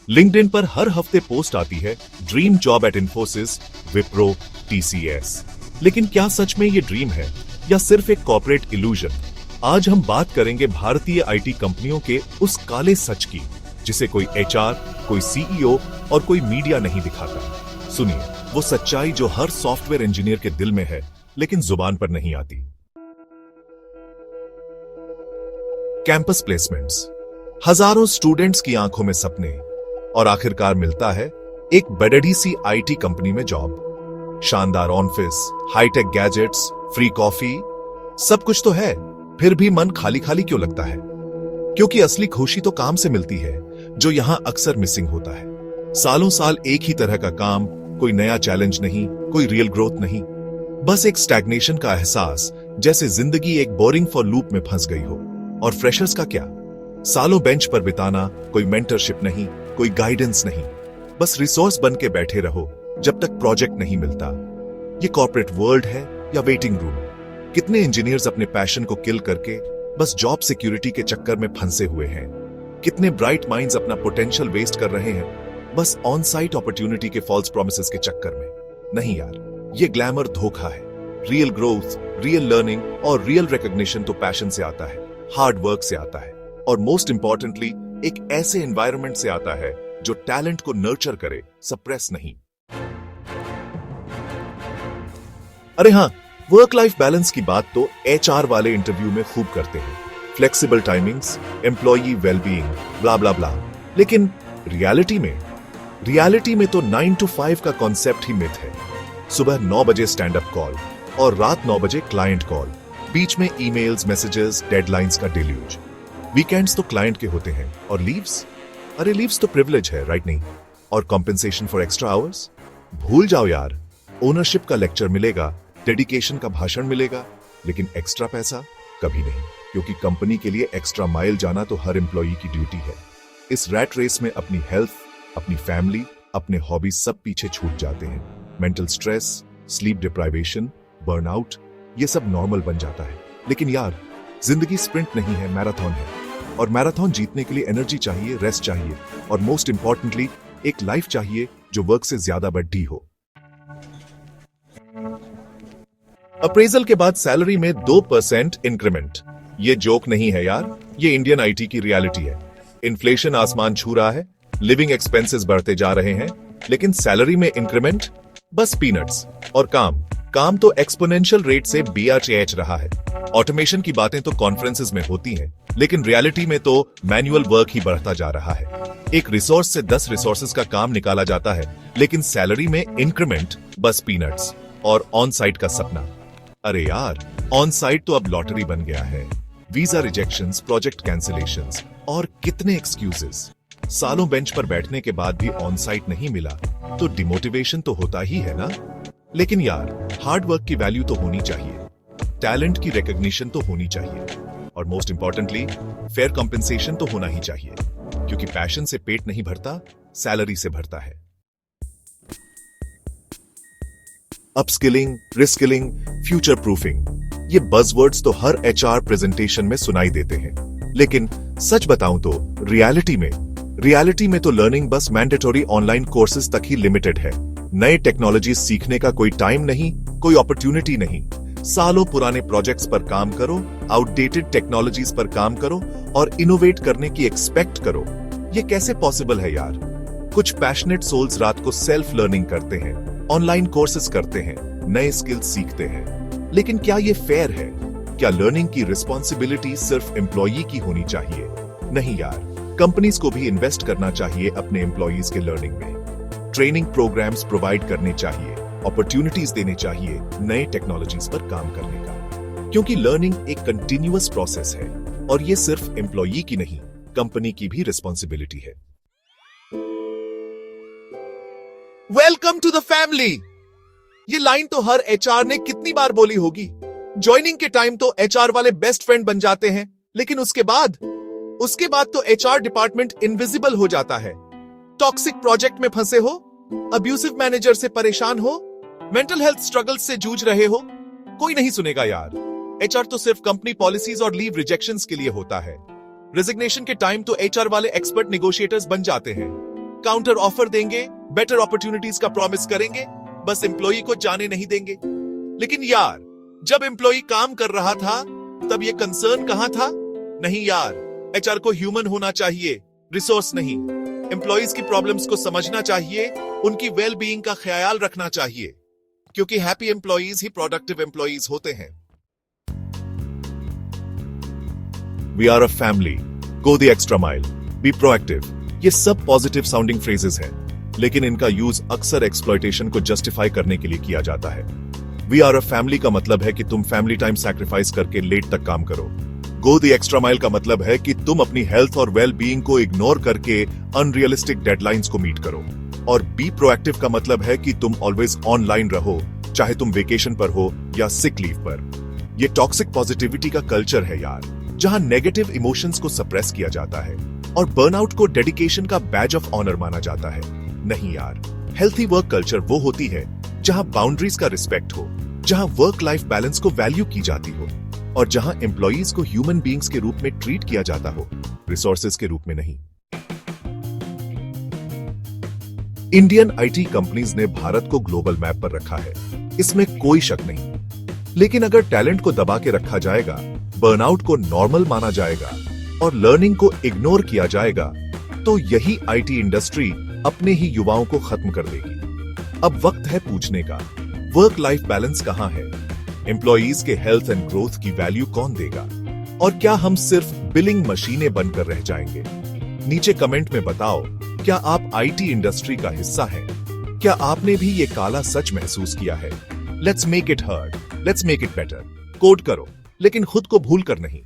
LinkedIn पर हर हफ्ते post आती है, dream job eight Infosys, Wipro, TCS. लेकिन क्या सच में ये ड्रीम है या सिर्फ एक कॉर्पोरेट इल्यूजन? आज हम बात करेंगे भारतीय आईटी कंपनियों के उस काले सच की, जिसे कोई एचआर, कोई सीईओ और कोई मीडिया नहीं दिखाता। सुनिए वो सच्चाई जो हर सॉफ्टवेयर इंजीनियर के दिल में है लेकिन जुबान पर नहीं आती। कैंपस प्लेसमेंट्स, हजारों स्टूडेंट्स की आंखों में सपने, और आखिरकार मिलता है एक बड़ी सी आईटी कंपनी में जॉब। शानदार office, high tech gadgets, free coffee, सब कुछ तो है, फिर भी मन खाली खाली क्यों लगता है? क्योंकि असली खुशी तो काम से मिलती है, जो यहां अक्सर मिसिंग होता है। सालों साल एक ही तरह का काम, कोई नया चैलेंज नहीं, कोई रियल ग्रोथ नहीं, बस एक स्टैग्नेशन का एहसास, जैसे जिंदगी एक बोरिंग फॉर लूप में फंस गई हो। और फ्रेशर्स का क्या? सालों बेंच पर बिताना, कोई मेंटरशिप नहीं, कोई गाइडेंस नहीं, बस रिसोर्स बन के बैठे रहो जब तक प्रोजेक्ट नहीं मिलता। ये कॉर्पोरेट वर्ल्ड है या वेटिंग रूम? कितने इंजीनियर्स अपने पैशन को किल करके बस जॉब सिक्योरिटी के चक्कर में फंसे हुए हैं? कितने ब्राइट माइंड्स अपना पोटेंशियल वेस्ट कर रहे हैं बस ऑन साइट अपॉर्चुनिटी के फॉल्स प्रॉमिसेस के चक्कर में? नहीं यार, ये ग्लैमर धोखा है। रियल ग्रोथ, रियल लर्निंग और रियल रिकॉग्निशन तो पैशन से आता है, हार्ड वर्क से आता है, और मोस्ट इंपॉर्टेंटली एक ऐसे एनवायरनमेंट से आता है जो टैलेंट को नर्चर करे, सप्रेस नहीं। अरे हां, वर्क लाइफ बैलेंस की बात तो एचआर वाले इंटरव्यू में खूब करते हैं, फ्लेक्सिबल टाइमिंग्स, एम्प्लॉई वेलबीइंग, ब्ला ब्ला ब्ला। लेकिन रियलिटी में तो 9 to 5 का कॉन्सेप्ट ही मिथ है। सुबह 9 बजे स्टैंड अप कॉल और रात 9 बजे क्लाइंट कॉल, बीच में ईमेल्स, मैसेजेस, डेडलाइंस का डिल्यूज। वीकेंड्स तो क्लाइंट के होते हैं, और लीव्स, अरे लीव्स तो प्रिविलेज है, राइट? नहीं? और कॉम्पेंसेशन फॉर एक्स्ट्रा आवर्स? भूल जाओ यार। ओनरशिप का लेक्चर मिलेगा, डेडिकेशन का भाषण मिलेगा, लेकिन एक्स्ट्रा पैसा कभी नहीं, क्योंकि कंपनी के लिए एक्स्ट्रा माइल जाना तो हर एम्प्लॉई की ड्यूटी है। इस रैट रेस में अपनी हेल्थ, अपनी फैमिली, अपने हॉबीज सब पीछे छूट जाते हैं। Mental stress, sleep deprivation, burnout, ये सब नॉर्मल बन जाता है। लेकिन यार, जिंदगी स्प्रिंट नहीं है, मैराथन है, और मैराथन जीतने के लिए एनर्जी चाहिए, रेस्ट चाहिए, और मोस्ट इंपॉर्टेंटली एक लाइफ चाहिए जो वर्क से ज्यादा बड़ी हो। अप्रेजल के बाद सैलरी में 2% इंक्रीमेंट, ये जोक नहीं है यार, ये इंडियन आईटी की रियलिटी है। इन्फ्लेशन आसमान छू रहा है, लिविंग एक्सपेंसेस बढ़ते जा रहे हैं, लेकिन सैलरी में इंक्रीमेंट बस पीनट्स। और काम तो एक्सपोनेंशियल रेट से BRCH रहा है। ऑटोमेशन की बातें तो कॉन्फ्रेंसेस में होती हैं, लेकिन रियलिटी में तो मैनुअल वर्क ही बढ़ता जा रहा है। एक रिसोर्स से 10 रिसोर्सेज का काम निकाला जाता है, लेकिन सैलरी में इंक्रीमेंट बस पीनट्स। और ऑन साइट का सपना, अरे यार, ऑन साइट तो अब लॉटरी बन गया है। वीजा रिजेक्शंस, प्रोजेक्ट कैंसिलेशंस, और कितने एक्सक्यूजेस। सालों बेंच पर बैठने के बाद भी ऑन साइट नहीं मिला तो डिमोटिवेशन तो होता ही है ना? लेकिन यार, हार्ड वर्क की वैल्यू तो होनी चाहिए, टैलेंट की रिकॉग्निशन तो होनी चाहिए, और मोस्ट इंपॉर्टेंटली फेयर कॉम्पेंसेशन तो होना ही चाहिए, क्योंकि पैशन से पेट नहीं भरता, सैलरी से भरता है। अपस्किलिंग, रिस्किलिंग, फ्यूचर प्रूफिंग, ये बज़वर्ड्स तो हर एचआर प्रेजेंटेशन में सुनाई देते हैं, लेकिन सच बताऊं तो रियलिटी में तो लर्निंग बस मैंडेटरी ऑनलाइन कोर्सेज तक ही लिमिटेड है। नए टेक्नोलॉजी सीखने का कोई टाइम नहीं, कोई अपॉर्चुनिटी नहीं। सालों पुराने प्रोजेक्ट्स पर काम करो, आउटडेटेड टेक्नोलॉजीज पर काम करो, और इनोवेट करने की एक्सपेक्ट करो। ये कैसे पॉसिबल है यार? कुछ पैशनेट सोल्स रात को सेल्फ लर्निंग करते हैं, ऑनलाइन कोर्सेज करते हैं, नए स्किल्स सीखते हैं, लेकिन क्या ये फेयर है? क्या लर्निंग की रिस्पॉन्सिबिलिटी सिर्फ एम्प्लॉई की होनी चाहिए? नहीं यार, कंपनीज को भी इन्वेस्ट करना चाहिए अपने एम्प्लॉइज के लर्निंग में। ट्रेनिंग प्रोग्राम्स प्रोवाइड करने चाहिए, अपॉर्चुनिटीज देने चाहिए नए टेक्नोलॉजीज पर काम करने का, क्योंकि लर्निंग एक कंटिन्यूअस प्रोसेस है, और ये सिर्फ एम्प्लॉई की नहीं, कंपनी की भी रिस्पॉन्सिबिलिटी है। वेलकम टू द फैमिली, ये लाइन तो हर एचआर ने कितनी बार बोली होगी। ज्वाइनिंग के टाइम तो एचआर वाले बेस्ट फ्रेंड बन जाते हैं, लेकिन उसके बाद तो एचआर डिपार्टमेंट इनविजिबल हो जाता है। टॉक्सिक प्रोजेक्ट में फंसे हो, अब्यूसिव मैनेजर से परेशान हो, मेंटल हेल्थ स्ट्रगल से जूझ रहे हो, कोई नहीं सुनेगा यार। एचआर तो सिर्फ कंपनी पॉलिसीज और लीव रिजेक्शंस के लिए होता है। रेजिग्नेशन के टाइम तो एचआर वाले एक्सपर्ट नेगोशिएटर्स बन जाते हैं। काउंटर ऑफर देंगे, बेटर अपॉर्चुनिटीज का प्रॉमिस करेंगे, बस एम्प्लॉई को जाने नहीं देंगे। लेकिन यार, जब एम्प्लॉई काम कर रहा था तब ये कंसर्न कहां था? नहीं यार, एचआर को ह्यूमन होना चाहिए, रिसोर्स नहीं। एम्प्लॉइज की प्रॉब्लम्स को समझना चाहिए, उनकी वेल बीइंग का ख्याल रखना चाहिए, क्योंकि हैप्पी एम्प्लॉइज ही प्रोडक्टिव एम्प्लॉइज होते हैं। We are a family, go the extra mile, be proactive, ये सब पॉजिटिव साउंडिंग फ्रेजेस हैं, लेकिन इनका यूज अक्सर एक्सप्लॉयटेशन को जस्टिफाई करने के लिए किया जाता है। वी आर अ फैमिली का मतलब है कि तुम फैमिली टाइम सैक्रिफाइस करके लेट तक काम करो। गो द एक्स्ट्रा माइल का मतलब है कि तुम अपनी हेल्थ और वेल बीइंग को इग्नोर करके अनरियलिस्टिक डेडलाइंस को मीट करो। और बी प्रोएक्टिव का मतलब है कि तुम ऑलवेज ऑनलाइन रहो, चाहे तुम वेकेशन पर हो या सिक लीव पर। ये टॉक्सिक पॉजिटिविटी का कल्चर है यार, जहां नेगेटिव इमोशंस को सप्रेस किया जाता है और बर्नआउट को डेडिकेशन का बैज ऑफ ऑनर माना जाता है। नहीं यार, हेल्थी वर्क कल्चर वो होती है जहां बाउंड्रीज का रिस्पेक्ट हो, जहां वर्क लाइफ बैलेंस को वैल्यू की जाती हो और जहां एम्प्लॉइज को ह्यूमन बीइंग्स के रूप में ट्रीट किया जाता हो, रिसोर्सेज के रूप में नहीं। इंडियन आईटी कंपनीज ने भारत को ग्लोबल मैप पर रखा है, इसमें कोई शक नहीं। लेकिन अगर टैलेंट को दबा के रखा जाएगा, बर्नआउट को नॉर्मल माना जाएगा और लर्निंग को इग्नोर किया जाएगा, तो यही आईटी इंडस्ट्री अपने ही युवाओं को खत्म कर देगी। अब वक्त है पूछने का, वर्क लाइफ बैलेंस कहां है? एम्प्लॉइज के हेल्थ एंड ग्रोथ की वैल्यू कौन देगा? और क्या हम सिर्फ बिलिंग मशीनें बनकर रह जाएंगे? नीचे कमेंट में बताओ, क्या आप आईटी इंडस्ट्री का हिस्सा हैं? क्या आपने भी ये काला सच महसूस किया है? Let's make it heard, let's make it better. Code करो, लेकिन खुद को भूल कर नहीं।